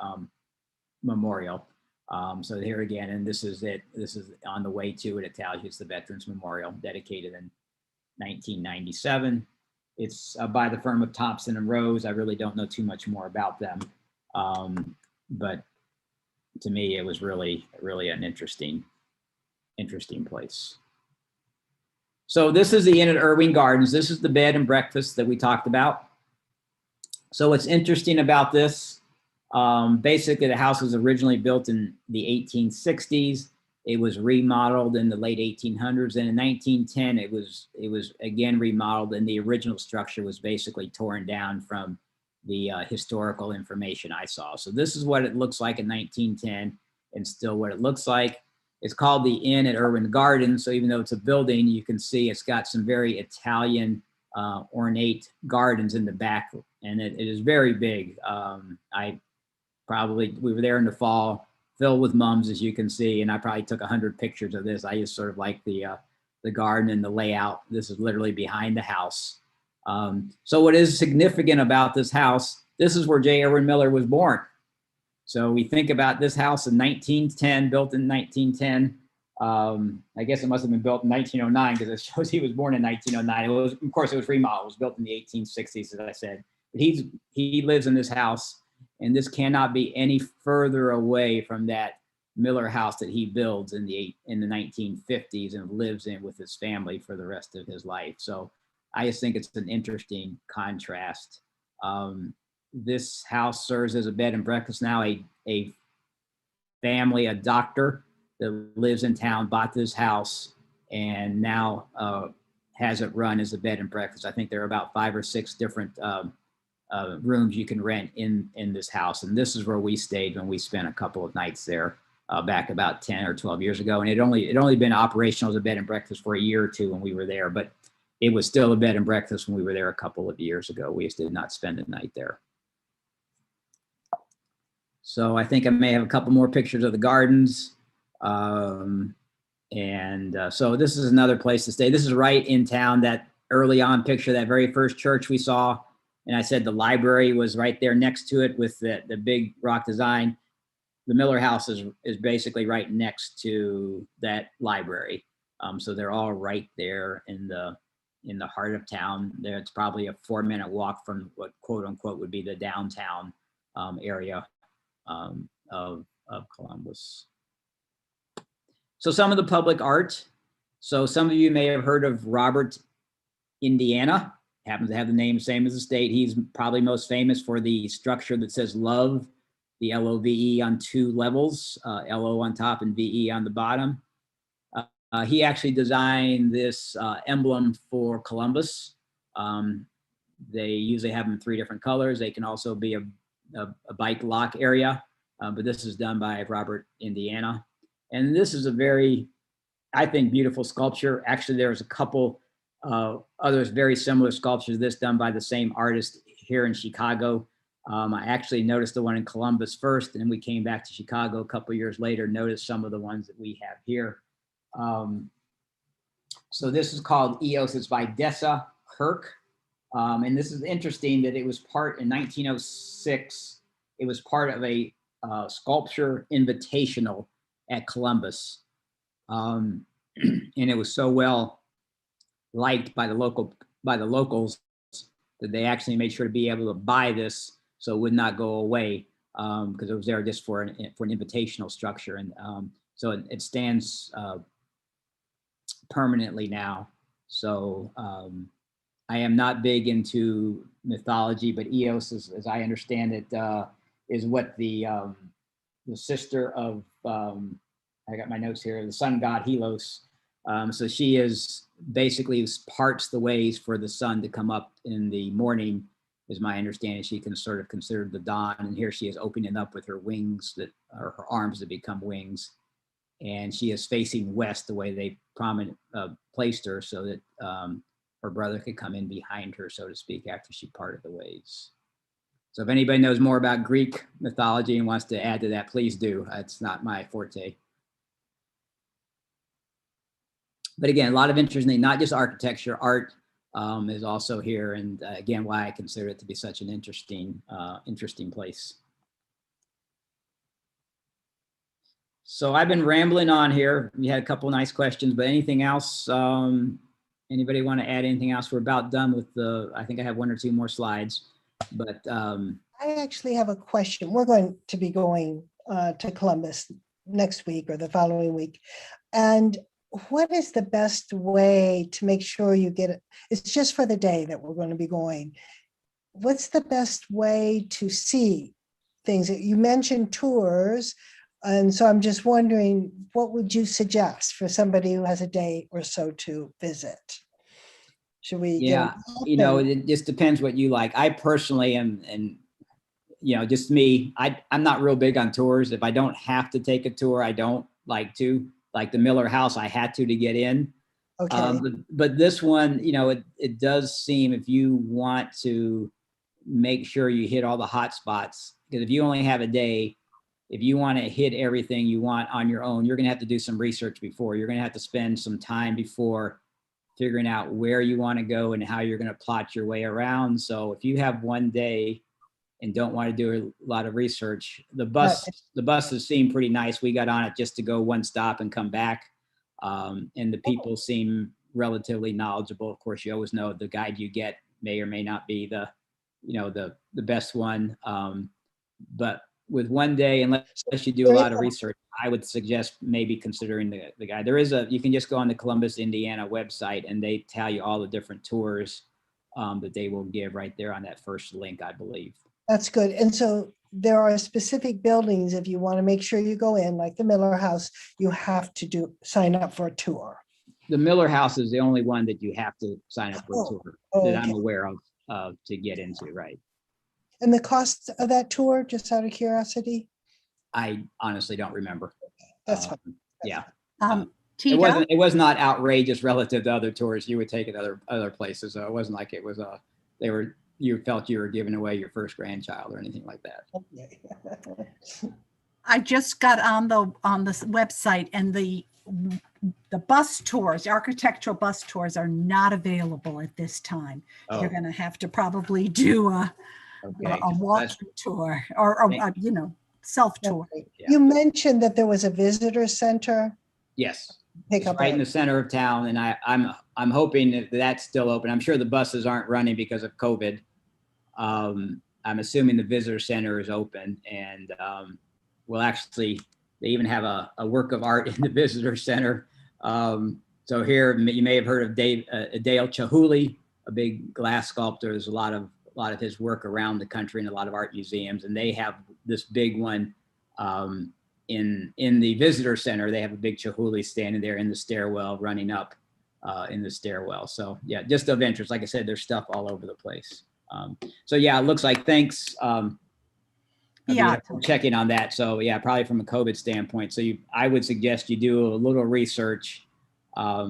memorial. So here again, and this is it. This is on the way to it. It tells you it's the Veterans Memorial, dedicated in 1997. It's by the firm of Thompson and Rose. I really don't know too much more about them, but to me, it was really an interesting place. So this is the Inn at Irving Gardens. This is the bed and breakfast that we talked about. So what's interesting about this, basically the house was originally built in the 1860s. It was remodeled in the late 1800s. And in 1910, it was again remodeled, and the original structure was basically torn down from the historical information I saw. So this is what it looks like in 1910, and still what it looks like. It's called the Inn at Irving Gardens. So even though it's a building, you can see it's got some very Italian ornate gardens in the back, and it is very big. We were there in the fall, filled with mums, as you can see, and I probably took 100 pictures of this. I just sort of like the garden and the layout. This is literally behind the house. So what is significant about this house, this is where J. Irwin Miller was born. So we think about this house in 1910, built in 1910. I guess it must have been built in 1909 because it shows he was born in 1909. It was, of course, it was remodeled. It was built in the 1860s, as I said. But he lives in this house, and this cannot be any further away from that Miller house that he builds in the 1950s and lives in with his family for the rest of his life. So I just think it's an interesting contrast. This house serves as a bed and breakfast now. A family, a doctor that lives in town, bought this house and now has it run as a bed and breakfast. I think there are about 5 or 6 different rooms you can rent in this house. And this is where we stayed when we spent a couple of nights there back about 10 or 12 years ago. And it only been operational as a bed and breakfast for a year or two when we were there, but it was still a bed and breakfast when we were there a couple of years ago. We just did not spend a night there. So I think I may have a couple more pictures of the gardens. So this is another place to stay. This is right in town, that early on picture, that very first church we saw. And I said the library was right there next to it with the big rock design. The Miller house is basically right next to that library. So they're all right there in the heart of town. There, it's probably a 4-minute walk from what quote unquote would be the downtown area of Columbus. So some of the public art. So some of you may have heard of Robert Indiana. Happens to have the name same as the state. He's probably most famous for the structure that says love, the LOVE on 2 levels, LO on top and VE on the bottom. He actually designed this emblem for Columbus. They usually have them in 3 different colors. They can also be a bike lock area, but this is done by Robert Indiana. And this is a very, I think, beautiful sculpture. Actually, there's a couple others very similar sculptures to this done by the same artist here in Chicago. I actually noticed the one in Columbus first, and then we came back to Chicago a couple years later, noticed some of the ones that we have here. So this is called EOS. It's by Dessa Kirk. And this is interesting that it was in 1906, it was part of a sculpture invitational at Columbus. And it was so well liked by the locals that they actually made sure to be able to buy this so it would not go away, because it was there just for an invitational structure. And so it stands permanently now. So I am not big into mythology, but Eos, as I understand it, is what the sister of, I got my notes here, the sun god Helos. So she is basically parts the ways for the sun to come up in the morning, is my understanding. She can sort of consider the dawn, and here she is opening up with her wings that are her arms that become wings. And she is facing west the way they placed her so that her brother could come in behind her, so to speak, after she parted the ways. So if anybody knows more about Greek mythology and wants to add to that, please do. It's not my forte. But again, a lot of interesting, not just architecture, art is also here. And again, why I consider it to be such an interesting place. So I've been rambling on here. We had a couple nice questions, but anything else? Anybody want to add anything else? We're about done with I think I have 1 or 2 more slides, but. I actually have a question. We're going to be going to Columbus next week or the following week. And what is the best way to make sure you get it? It's just for the day that we're going to be going. What's the best way to see things? You mentioned tours. And so I'm just wondering, what would you suggest for somebody who has a day or so to visit? Should we? Yeah, it just depends what you like. I personally am, and just me, I'm not real big on tours. If I don't have to take a tour, I don't like to. Like the Miller house, I had to get in. Okay. But this one, it does seem, if you want to make sure you hit all the hot spots, because if you only have a day, if you want to hit everything you want on your own, you're going to have to do some research before. You're going to have to spend some time before figuring out where you want to go and how you're going to plot your way around. So if you have one day and don't want to do a lot of research, the buses seem pretty nice. We got on it just to go one stop and come back. And the people seem relatively knowledgeable. Of course, you always know the guide you get may or may not be the best one. But with one day, unless you do a lot of research, I would suggest maybe considering the guy. There is you can just go on the Columbus, Indiana website and they tell you all the different tours that they will give right there on that first link, I believe. That's good. And so there are specific buildings, if you want to make sure you go in, like the Miller House, you have to sign up for a tour. The Miller House is the only one that you have to sign up for a tour that I'm okay. aware of to get into, right? And the cost of that tour, just out of curiosity? I honestly don't remember. That's fine. Yeah. Tita? It was not outrageous relative to other tours you would take at other places. So it wasn't like it was you felt you were giving away your first grandchild or anything like that. Okay. I just got on this website, and the bus tours, the architectural bus tours, are not available at this time. Oh. You're going to have to probably do a walking tour or self-tour. Yeah. You mentioned that there was a visitor center. Yes. Pick It's up right in the center of town, and I'm hoping that that's still open. I'm sure the buses aren't running because of COVID. I'm assuming the visitor center is open, and they even have a work of art in the visitor center. So here you may have heard of Dale Chihuly, a big glass sculptor. There's a lot of his work around the country in a lot of art museums, and they have this big one in the visitor center. They have a big Chihuly standing there in the stairwell, running up in the stairwell. So yeah, just of interest. Like I said, there's stuff all over the place. So yeah, it looks like thanks. Checking on that. So yeah, probably from a COVID standpoint. So I would suggest you do a little research. I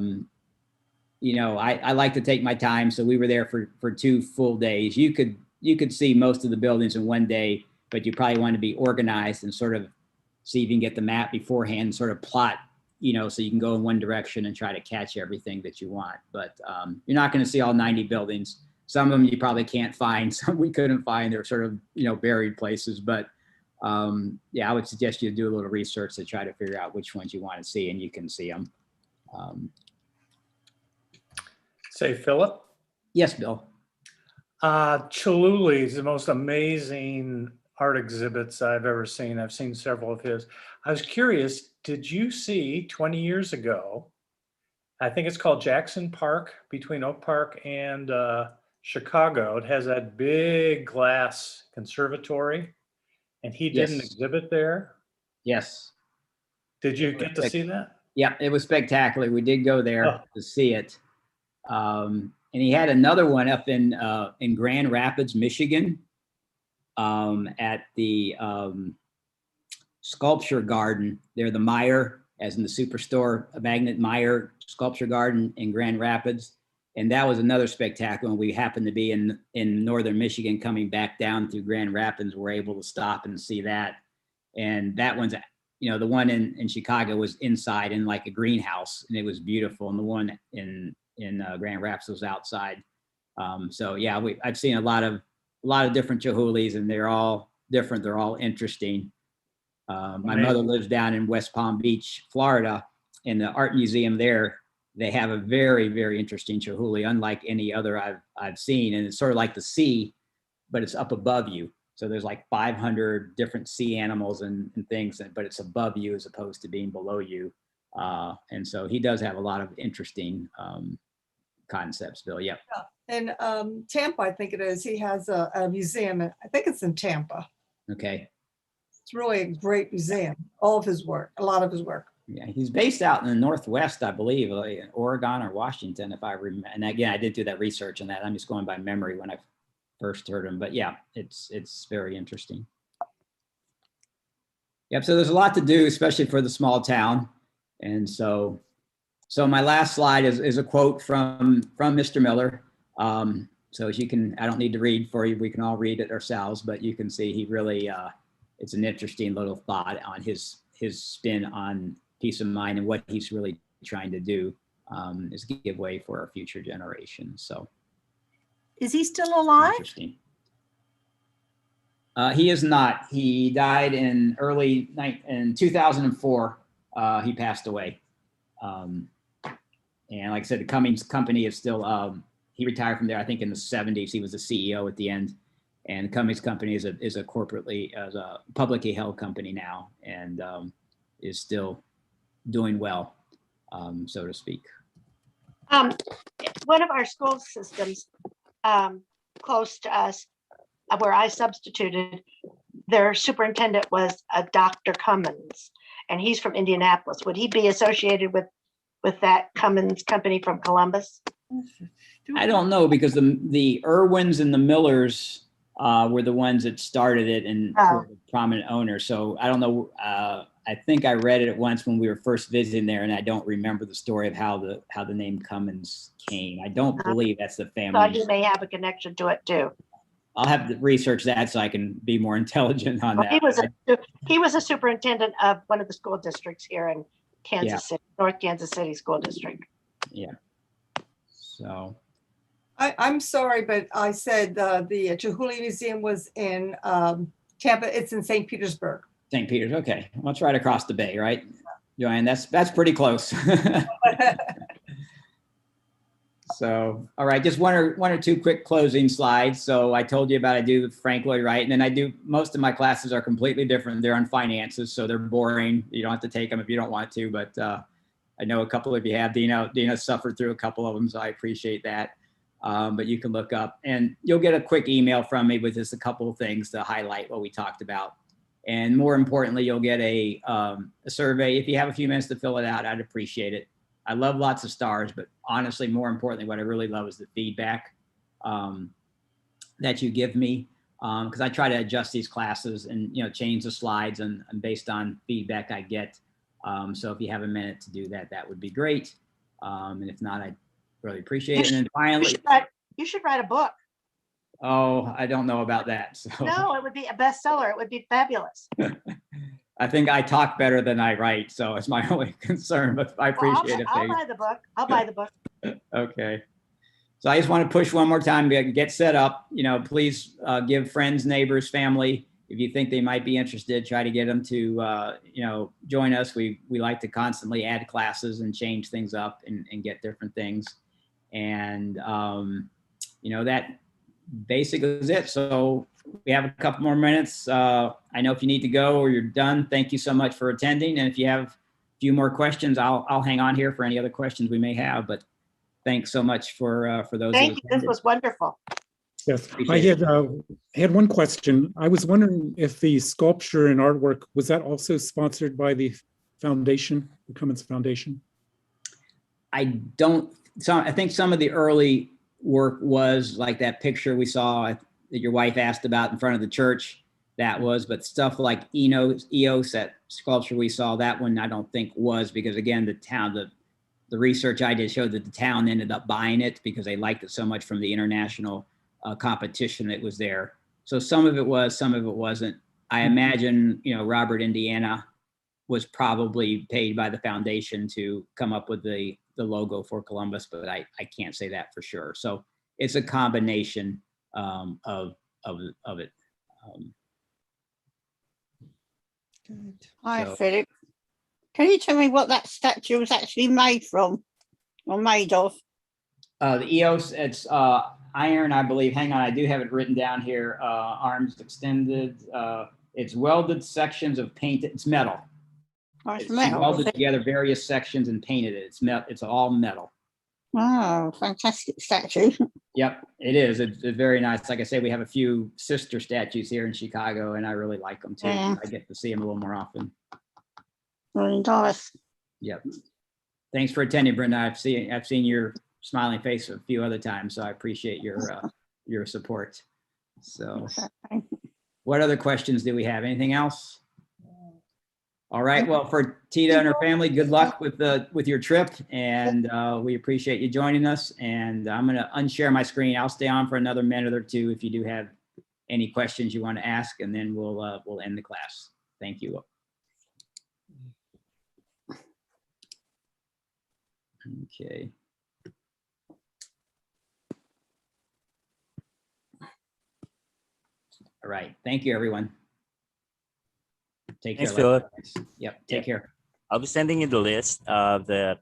like to take my time. So we were there for 2 full days. You could see most of the buildings in one day, but you probably want to be organized and sort of see if you can get the map beforehand, sort of plot, so you can go in one direction and try to catch everything that you want. But you're not going to see all 90 buildings. Some of them you probably can't find. Some we couldn't find. They're sort of, buried places. But yeah, I would suggest you do a little research to try to figure out which ones you want to see, and you can see them. Say, Philip? Yes, Bill. Chihuly is the most amazing art exhibits I've ever seen. I've seen several of his. I was curious, did you see 20 years ago, I think it's called Jackson Park, between Oak Park and Chicago. It has that big glass conservatory, and he did an exhibit there. Yes. Did you get to see that? Yeah, it was spectacular. We did go there to see it. And he had another one up in Grand Rapids, Michigan, at the Sculpture Garden. They're the Meyer, as in the Superstore, Magnet Meyer Sculpture Garden in Grand Rapids. And that was another spectacular. We happened to be in northern Michigan, coming back down through Grand Rapids. We're able to stop and see that. And that one's, the one in Chicago was inside in like a greenhouse, and it was beautiful. And the one in Grand Rapids was outside. So yeah, I've seen a lot of different Chihulys, and they're all different. They're all interesting. My mother lives down in West Palm Beach, Florida, in the art museum there. They have a very, very interesting Chihuly, unlike any other I've seen. And it's sort of like the sea, but it's up above you. So there's like 500 different sea animals and things, but it's above you as opposed to being below you. And so he does have a lot of interesting concepts, Bill. Yep. Yeah. And Tampa, I think it is. He has a museum. I think it's in Tampa. Okay. It's really a great museum. All of his work, a lot of his work. Yeah, he's based out in the Northwest, I believe, in Oregon or Washington, if I remember. And again, I did do that research on that. I'm just going by memory when I first heard him. But yeah, it's very interesting. Yep. So there's a lot to do, especially for the small town. And so my last slide is a quote from Mr. Miller. So as you can, I don't need to read for you. We can all read it ourselves, but you can see he really, it's an interesting little thought on his spin on peace of mind, and what he's really trying to do is give way for our future generations. So, is he still alive? Interesting. He is not. He died in 2004. He passed away, and like I said, the Cummings company is still. He retired from there, I think, in the 70s. He was the CEO at the end, And Cummings Company is a publicly held company now, and is still doing well, so to speak. One of our school systems close to us, where I substituted, their superintendent was a Dr. Cummins, and he's from Indianapolis. Would he be associated with that Cummins company from Columbus? I don't know, because the Irwins and the Millers were the ones that started it and were the prominent owners. So I don't know. I think I read it once when we were first visiting there, and I don't remember the story of how the name Cummins came. I don't believe that's the family. Thought he may have a connection to it too. I'll have to research that so I can be more intelligent on that. He was a superintendent of one of the school districts here in Kansas City, North Kansas City School District. Yeah. So. I'm sorry, but I said the Chihuly Museum was in Tampa. It's in St. Petersburg. St. Peter's, okay. Well, it's right across the bay, right, Joanne? That's pretty close. So, all right, just one or two quick closing slides. So I told you about I do Frank Lloyd Wright, and then most of my classes are completely different. They're on finances, so they're boring. You don't have to take them if you don't want to, but I know a couple of you have. Dina suffered through a couple of them, so I appreciate that. But you can look up, and you'll get a quick email from me with just a couple of things to highlight what we talked about. And more importantly, you'll get a survey. If you have a few minutes to fill it out, I'd appreciate it. I love lots of stars, but honestly, more importantly, what I really love is the feedback that you give me, because I try to adjust these classes and change the slides and based on feedback I get. So if you have a minute to do that, that would be great. And if not, I'd really appreciate it. And then finally, you should write a book. Oh, I don't know about that. So no, it would be a bestseller. It would be fabulous. I think I talk better than I write, so it's my only concern, but I appreciate it. I'll buy the book. I'll buy the book. Okay. So I just want to push one more time to get set up. Please give friends, neighbors, family, if you think they might be interested, try to get them to, join us. We like to constantly add classes and change things up and get different things. And, that basically is it. So we have a couple more minutes. I know if you need to go or you're done, thank you so much for attending. And if you have a few more questions, I'll hang on here for any other questions we may have, but thanks so much for those. Thank you. This was wonderful. Yes, I had one question. I was wondering if the sculpture and artwork, was that also sponsored by the foundation, the Cummins Foundation? I think some of the early work was like that picture we saw that your wife asked about in front of the church. That was, but stuff like EOS, that sculpture we saw, that one I don't think was, because again, the research I did showed that the town ended up buying it because they liked it so much from the international competition that was there. So some of it was, some of it wasn't. I imagine, Robert Indiana was probably paid by the foundation to come up with the logo for Columbus, but I can't say that for sure. So it's a combination of it. Good. Hi, So- Philip. Can you tell me what that statue was actually made from or made of? The EOS, it's iron, I believe. Hang on, I do have it written down here. Arms extended. It's welded sections of paint. It's metal. Oh, it's It's metal. welded together various sections and painted it. It's all metal. Oh, fantastic statue. Yep, it is. It's very nice. Like I say, we have a few sister statues here in Chicago, and I really like them too. Yeah. I get to see them a little more often. Very nice. Yep. Thanks for attending, Brenda. I've seen your smiling face a few other times, so I appreciate your support. So, what other questions do we have? Anything else? All right. Well, for Tita and her family, good luck with your trip, and we appreciate you joining us. And I'm going to unshare my screen. I'll stay on for another minute or two if you do have any questions you want to ask, and then we'll end the class. Thank you. Okay. All right. Thank you, everyone. Take Thanks, care. Philip. Yep. Take care. I'll be sending you the list of the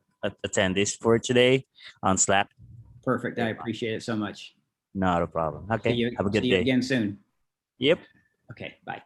attendees for today on Slack. Perfect. I appreciate it so much. Not a problem. Okay. See you, Have a good see you day. again soon. Yep. Okay, bye.